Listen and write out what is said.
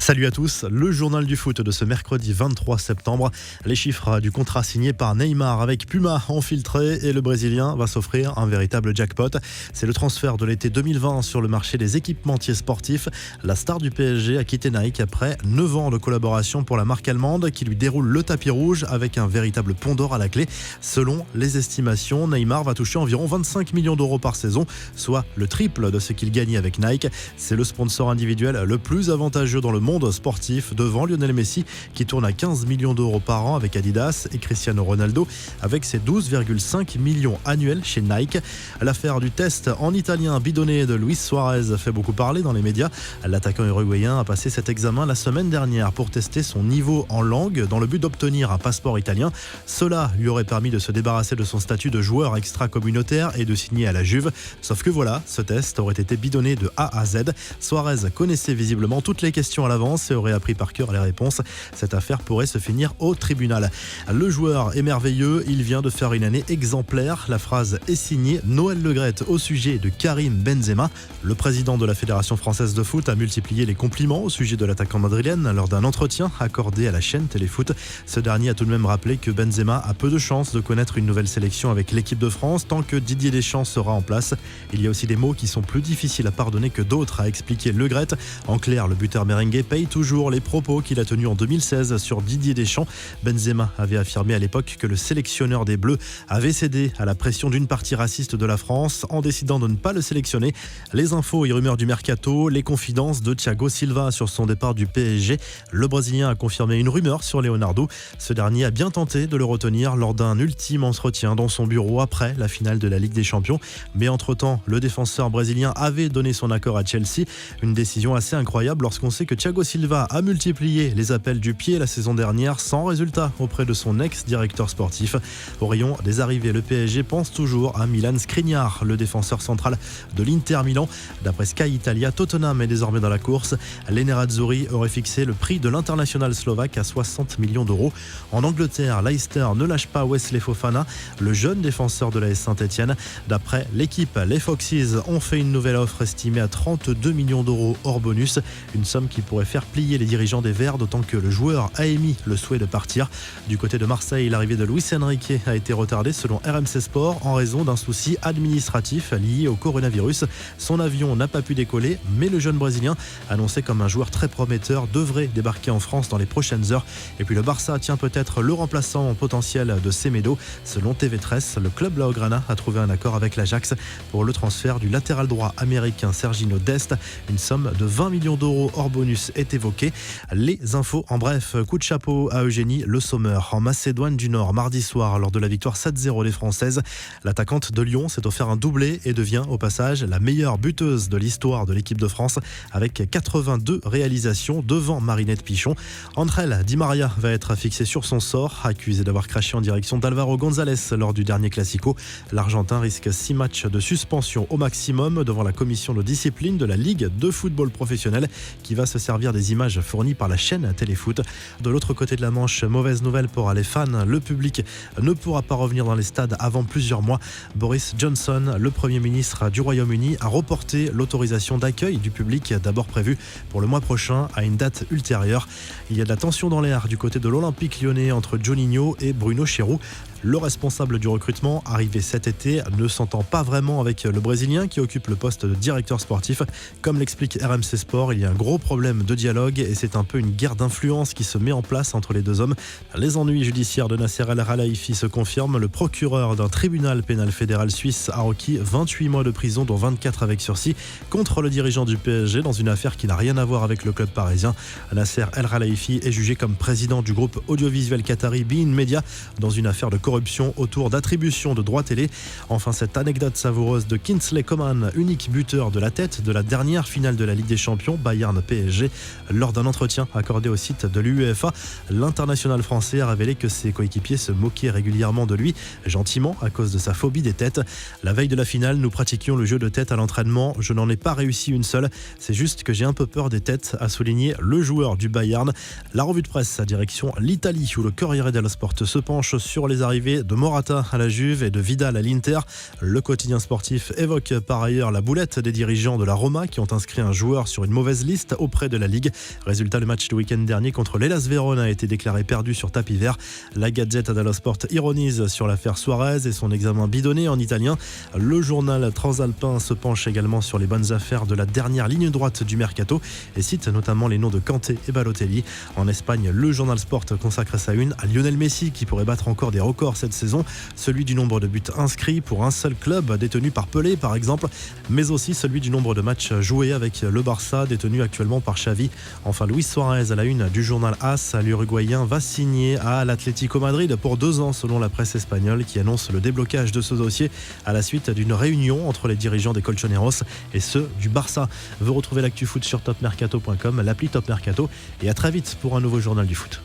Salut à tous, le journal du foot de ce mercredi 23 septembre. Les chiffres du contrat signé par Neymar avec Puma ont filtré et le Brésilien va s'offrir un véritable jackpot. C'est le transfert de l'été 2020 sur le marché des équipementiers sportifs. La star du PSG a quitté Nike après 9 ans de collaboration pour la marque allemande qui lui déroule le tapis rouge avec un véritable pont d'or à la clé. Selon les estimations, Neymar va toucher environ 25 millions d'euros par saison, soit le triple de ce qu'il gagnait avec Nike. C'est le sponsor individuel le plus avantageux dans le monde sportif devant Lionel Messi qui tourne à 15 millions d'euros par an avec Adidas et Cristiano Ronaldo avec ses 12,5 millions annuels chez Nike. L'affaire du test en italien bidonné de Luis Suarez fait beaucoup parler dans les médias. L'attaquant uruguayen a passé cet examen la semaine dernière pour tester son niveau en langue dans le but d'obtenir un passeport italien. Cela lui aurait permis de se débarrasser de son statut de joueur extra-communautaire et de signer à la Juve. Sauf que voilà, ce test aurait été bidonné de A à Z. Suarez connaissait visiblement toutes les questions à l'avance et aurait appris par cœur les réponses. Cette affaire pourrait se finir au tribunal. Le joueur est merveilleux, il vient de faire une année exemplaire. La phrase est signée Noël Le Graët au sujet de Karim Benzema. Le président de la Fédération française de foot a multiplié les compliments au sujet de l'attaquant madrilène lors d'un entretien accordé à la chaîne Téléfoot. Ce dernier a tout de même rappelé que Benzema a peu de chances de connaître une nouvelle sélection avec l'équipe de France tant que Didier Deschamps sera en place. Il y a aussi des mots qui sont plus difficiles à pardonner que d'autres, a expliqué Le Graët. En clair, le buteur merengue paye toujours les propos qu'il a tenus en 2016 sur Didier Deschamps. Benzema avait affirmé à l'époque que le sélectionneur des Bleus avait cédé à la pression d'une partie raciste de la France en décidant de ne pas le sélectionner. Les infos et rumeurs du mercato, les confidences de Thiago Silva sur son départ du PSG. Le Brésilien a confirmé une rumeur sur Leonardo. Ce dernier a bien tenté de le retenir lors d'un ultime entretien dans son bureau après la finale de la Ligue des Champions. Mais entre-temps, le défenseur brésilien avait donné son accord à Chelsea. Une décision assez incroyable lorsqu'on sait que Thiago Silva a multiplié les appels du pied la saison dernière sans résultat auprès de son ex-directeur sportif. Au rayon des arrivées, le PSG pense toujours à Milan Skriniar, le défenseur central de l'Inter Milan. D'après Sky Italia, Tottenham est désormais dans la course. Les Nerazzurri auraient fixé le prix de l'international slovaque à 60 millions d'euros. En Angleterre, Leicester ne lâche pas Wesley Fofana, le jeune défenseur de l'AS Saint-Etienne. D'après l'équipe, les Foxes ont fait une nouvelle offre estimée à 32 millions d'euros hors bonus, une somme qui pourrait faire plier les dirigeants des Verts, d'autant que le joueur a émis le souhait de partir. Du côté de Marseille, l'arrivée de Luis Enrique a été retardée selon RMC Sport en raison d'un souci administratif lié au coronavirus. Son avion n'a pas pu décoller, mais le jeune Brésilien, annoncé comme un joueur très prometteur, devrait débarquer en France dans les prochaines heures. Et puis le Barça tient peut-être le remplaçant potentiel de Semedo. Selon TV13, le club Blaugrana a trouvé un accord avec l'Ajax pour le transfert du latéral droit américain Sergiño Dest. Une somme de 20 millions d'euros hors bonus est évoquée. Les infos en bref, coup de chapeau à Eugénie Le Sommer en Macédoine du Nord mardi soir lors de la victoire 7-0 des Françaises. L'attaquante de Lyon s'est offert un doublé et devient au passage la meilleure buteuse de l'histoire de l'équipe de France avec 82 réalisations devant Marinette Pichon. Entre elles, Di Maria va être fixé sur son sort, accusé d'avoir craché en direction d'Alvaro González lors du dernier Classico. L'Argentin risque 6 matchs de suspension au maximum devant la commission de discipline de la Ligue de football professionnel qui va se servir des images fournies par la chaîne Téléfoot. De l'autre côté de la Manche, mauvaise nouvelle pour les fans, le public ne pourra pas revenir dans les stades avant plusieurs mois. Boris Johnson, le Premier ministre du Royaume-Uni, a reporté l'autorisation d'accueil du public d'abord prévue pour le mois prochain à une date ultérieure. Il y a de la tension dans l'air du côté de l'Olympique lyonnais entre Juninho et Bruno Chéroux. Le responsable du recrutement, arrivé cet été, ne s'entend pas vraiment avec le Brésilien qui occupe le poste de directeur sportif. Comme l'explique RMC Sport, il y a un gros problème de dialogue et c'est un peu une guerre d'influence qui se met en place entre les deux hommes. Les ennuis judiciaires de Nasser El Khelaifi se confirment. Le procureur d'un tribunal pénal fédéral suisse a requis 28 mois de prison, dont 24 avec sursis, contre le dirigeant du PSG dans une affaire qui n'a rien à voir avec le club parisien. Nasser El Khelaifi est jugé comme président du groupe audiovisuel qatari beIN Media dans une affaire de corruption autour d'attribution de droits télé. Enfin, cette anecdote savoureuse de Kingsley Coman, unique buteur de la tête de la dernière finale de la Ligue des Champions, Bayern-PSG. Lors d'un entretien accordé au site de l'UEFA, l'international français a révélé que ses coéquipiers se moquaient régulièrement de lui, gentiment à cause de sa phobie des têtes. La veille de la finale, nous pratiquions le jeu de tête à l'entraînement. Je n'en ai pas réussi une seule. C'est juste que j'ai un peu peur des têtes, a souligné le joueur du Bayern. La revue de presse à direction l'Italie, où le Corriere dello Sport se penche sur les arrivées l'arrivée de Morata à la Juve et de Vidal à l'Inter. Le quotidien sportif évoque par ailleurs la boulette des dirigeants de la Roma qui ont inscrit un joueur sur une mauvaise liste auprès de la Ligue. Résultat, le match du week-end dernier contre l'Hellas Vérone a été déclaré perdu sur tapis vert. La Gazzetta dello Sport ironise sur l'affaire Suarez et son examen bidonné en italien. Le journal transalpin se penche également sur les bonnes affaires de la dernière ligne droite du mercato et cite notamment les noms de Kanté et Balotelli. En Espagne, le journal Sport consacre sa une à Lionel Messi qui pourrait battre encore des records cette saison, celui du nombre de buts inscrits pour un seul club détenu par Pelé par exemple, mais aussi celui du nombre de matchs joués avec le Barça détenu actuellement par Xavi. Enfin, Luis Suarez à la une du journal AS, l'Uruguayen va signer à l'Atlético Madrid pour 2 ans selon la presse espagnole qui annonce le déblocage de ce dossier à la suite d'une réunion entre les dirigeants des Colchoneros et ceux du Barça. Vous retrouvez l'actu foot sur topmercato.com, l'appli Top Mercato et à très vite pour un nouveau journal du foot.